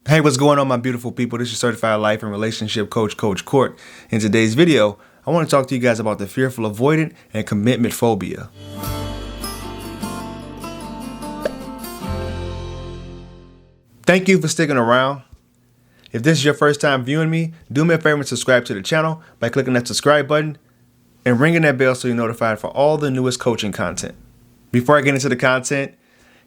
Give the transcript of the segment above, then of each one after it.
Hey, what's going on, my beautiful people? This is Certified Life and Relationship Coach, Coach Court. In today's video, I want to talk to you guys about the fearful avoidant and commitment phobia. Thank you for sticking around. If this is your first time viewing me, do me a favor and subscribe to the channel by clicking that subscribe button and ringing that bell so you're notified for all the newest coaching content. Before I get into the content,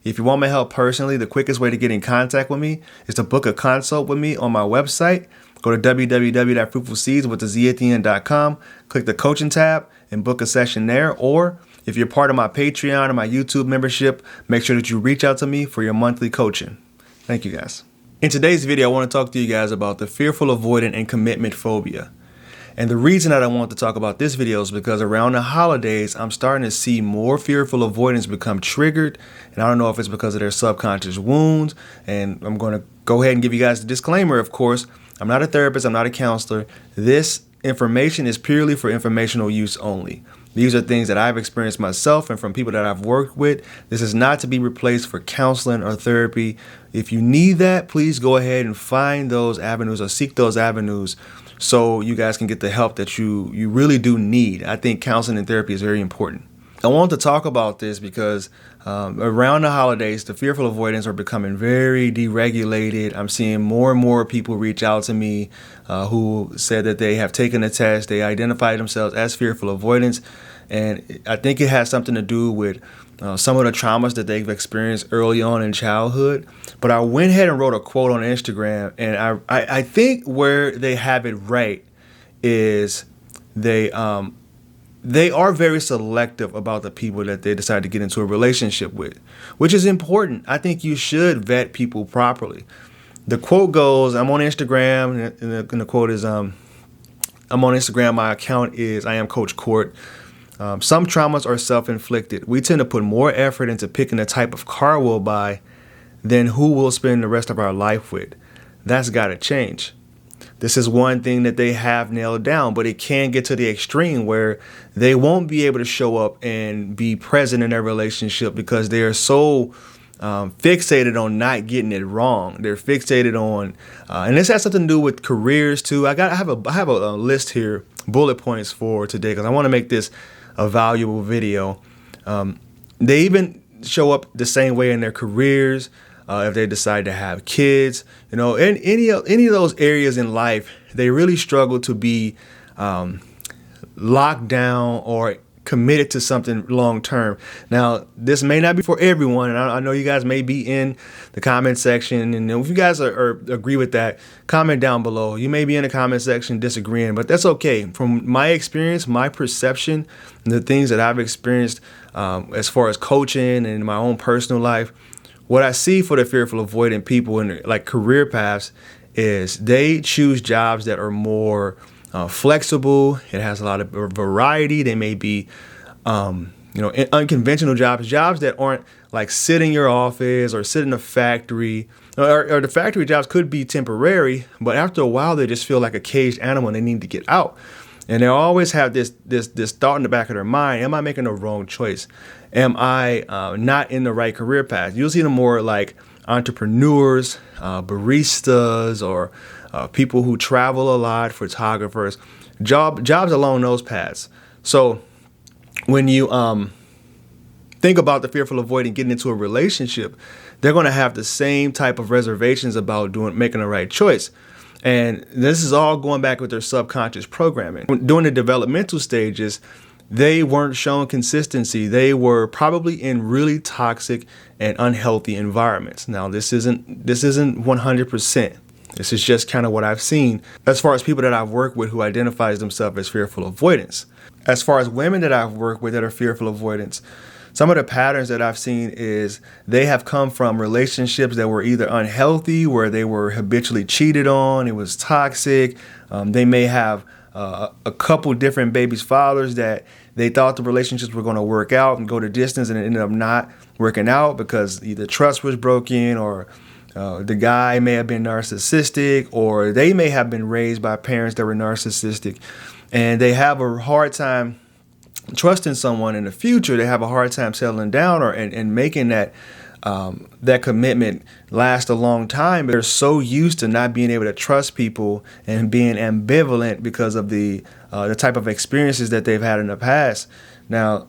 if you want my help personally, the quickest way to get in contact with me is to book a consult with me on my website. Go to www.fruitfulseeds.com, click the coaching tab and book a session there. Or if you're part of my Patreon or my YouTube membership, make sure that you reach out to me for your monthly coaching. Thank you guys. In today's video, I want to talk to you guys about the fearful avoidant and commitment phobia. And the reason that I want to talk about this video is because around the holidays, I'm starting to see more fearful avoidants become triggered. And I don't know if it's because of their subconscious wounds. And I'm going to go ahead and give you guys the disclaimer, of course. I'm not a therapist. I'm not a counselor. This information is purely for informational use only. These are things that I've experienced myself and from people that I've worked with. This is not to be replaced for counseling or therapy. If you need that, please go ahead and find those avenues or seek those avenues so you guys can get the help that you really do need. I think counseling and therapy is very important. I want to talk about this because around the holidays, the fearful avoidants are becoming very deregulated. I'm seeing more and more people reach out to me who said that they have taken a test. They identify themselves as fearful avoidants. And I think it has something to do with some of the traumas that they've experienced early on in childhood. But I went ahead and wrote a quote on Instagram, and I think where they have it right is they are very selective about the people that they decide to get into a relationship with, which is important. I think you should vet people properly. The quote goes, I'm on Instagram, and the quote is, I'm on Instagram, my account is I am Coach Court. Some traumas are self-inflicted. We tend to put more effort into picking the type of car we'll buy than who we'll spend the rest of our life with. That's got to change. This is one thing that they have nailed down, but it can get to the extreme where they won't be able to show up and be present in their relationship because they are so fixated on not getting it wrong. They're fixated on, and this has something to do with careers too. I have a list here, bullet points for today, because I want to make this a valuable video. They even show up the same way in their careers. If they decide to have kids, in any of those areas in life, they really struggle to be locked down or committed to something long term. Now, this may not be for everyone, and I know you guys may be in the comment section, and if you guys agree with that, comment down below. You may be in the comment section disagreeing, but that's okay. From my experience, my perception, and the things that I've experienced as far as coaching and in my own personal life, what I see for the fearful avoidant people in like career paths is they choose jobs that are more flexible. It has a lot of variety. They may be, unconventional jobs that aren't like sit in your office or sit in a factory. Or the factory jobs could be temporary, but after a while they just feel like a caged animal and they need to get out. And they always have this thought in the back of their mind: am I making the wrong choice? Am I not in the right career path? You'll see them more like entrepreneurs, baristas, or people who travel a lot, photographers, jobs along those paths. So when you think about the fearful avoidant getting into a relationship, they're going to have the same type of reservations about making the right choice. And this is all going back with their subconscious programming. During the developmental stages, they weren't shown consistency. They were probably in really toxic and unhealthy environments. Now, this isn't 100%. This is just kind of what I've seen as far as people that I've worked with who identifies themselves as fearful avoidants. As far as women that I've worked with that are fearful avoidants, some of the patterns that I've seen is they have come from relationships that were either unhealthy, where they were habitually cheated on, it was toxic. They may have a couple different babies' fathers that they thought the relationships were going to work out and go the distance, and it ended up not working out because either trust was broken or the guy may have been narcissistic, or they may have been raised by parents that were narcissistic, and they have a hard time trusting someone in the future. They have a hard time settling down and making that that commitment lasts a long time. They're so used to not being able to trust people and being ambivalent because of the type of experiences that they've had in the past. Now,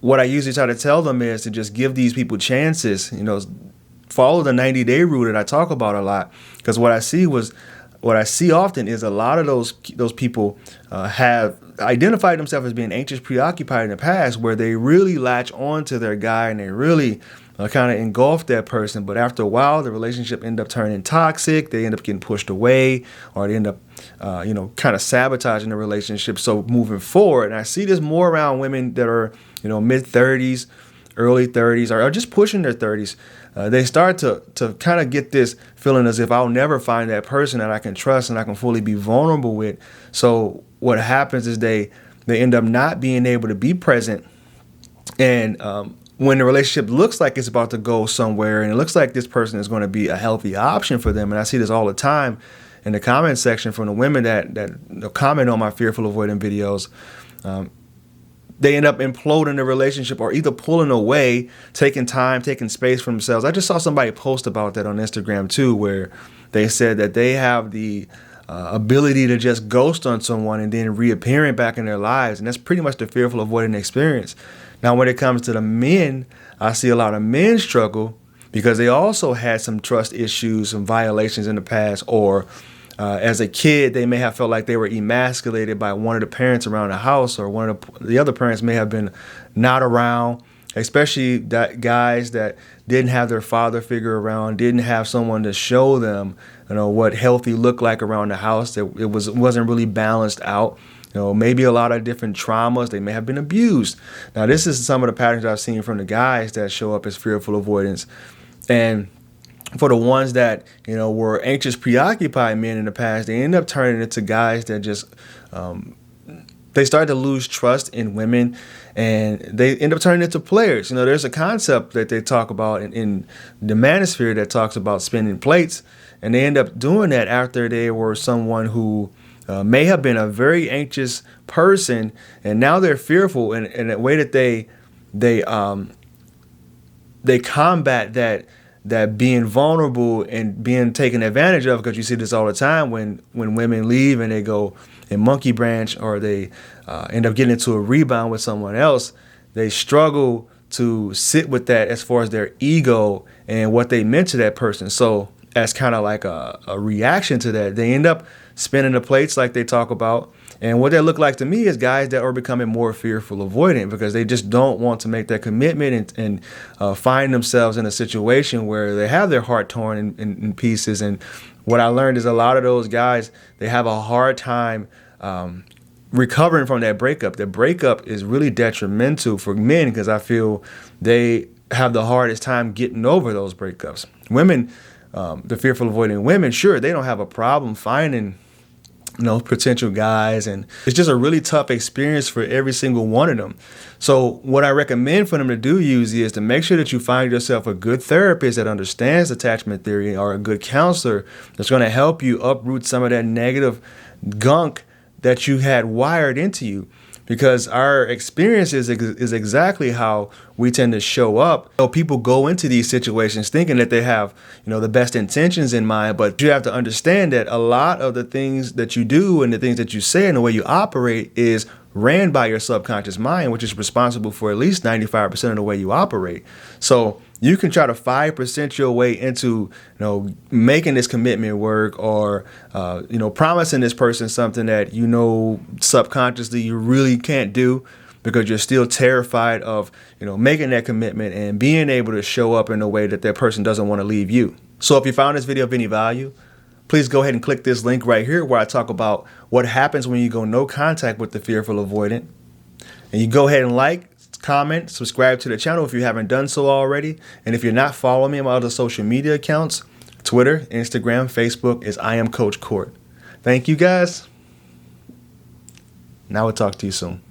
what I usually try to tell them is to just give these people chances, follow the 90-day rule that I talk about a lot. Because what I see often is a lot of those people have identified themselves as being anxious, preoccupied in the past, where they really latch on to their guy and they really kind of engulf that person. But after a while, the relationship end up turning toxic. They end up getting pushed away, or they end up, kind of sabotaging the relationship. So moving forward, and I see this more around women that are, mid 30s, early 30s, or just pushing their 30s. They start to kind of get this feeling as if I'll never find that person that I can trust and I can fully be vulnerable with. So what happens is they end up not being able to be present. And when the relationship looks like it's about to go somewhere and it looks like this person is going to be a healthy option for them, and I see this all the time in the comment section from the women that comment on my fearful avoidant videos, they end up imploding the relationship or either pulling away, taking time, taking space for themselves. I just saw somebody post about that on Instagram too, where they said that they have the ability to just ghost on someone and then reappearing back in their lives. And that's pretty much the fearful avoidant experience. Now, when it comes to the men, I see a lot of men struggle because they also had some trust issues, some violations in the past, or as a kid, they may have felt like they were emasculated by one of the parents around the house, or one of the other parents may have been not around, especially that guys that didn't have their father figure around, didn't have someone to show them, what healthy looked like around the house. That it wasn't really balanced out. Maybe a lot of different traumas. They may have been abused. Now, this is some of the patterns I've seen from the guys that show up as fearful avoidance. And for the ones that, were anxious, preoccupied men in the past, they end up turning into guys that just, they start to lose trust in women, and they end up turning into players. There's a concept that they talk about in the manosphere that talks about spinning plates, and they end up doing that after they were someone who may have been a very anxious person, and now they're fearful, and in a way that they combat that being vulnerable and being taken advantage of, because you see this all the time when women leave and they go in monkey branch, or they end up getting into a rebound with someone else. They struggle to sit with that as far as their ego and what they meant to that person. So as kind of like a reaction to that, they end up spinning the plates like they talk about. And what that look like to me is guys that are becoming more fearful avoidant because they just don't want to make that commitment and find themselves in a situation where they have their heart torn in pieces. And what I learned is a lot of those guys, they have a hard time recovering from that breakup. The breakup is really detrimental for men because I feel they have the hardest time getting over those breakups. Women, the fearful avoidant women, sure, they don't have a problem finding potential guys, and it's just a really tough experience for every single one of them. So what I recommend for them to do usually is to make sure that you find yourself a good therapist that understands attachment theory, or a good counselor that's going to help you uproot some of that negative gunk that you had wired into you. Because our experience is exactly how we tend to show up. People go into these situations thinking that they have, the best intentions in mind, but you have to understand that a lot of the things that you do and the things that you say and the way you operate is ran by your subconscious mind, which is responsible for at least 95% of the way you operate. So you can try to 5% your way into, making this commitment work, or, promising this person something that, subconsciously you really can't do because you're still terrified of, making that commitment and being able to show up in a way that that person doesn't want to leave you. So if you found this video of any value, please go ahead and click this link right here where I talk about what happens when you go no contact with the fearful avoidant. And you go ahead and like, comment, subscribe to the channel if you haven't done so already. And if you're not following me on my other social media accounts, Twitter, Instagram, Facebook is I am Coach Court. Thank you guys. Now we'll talk to you soon.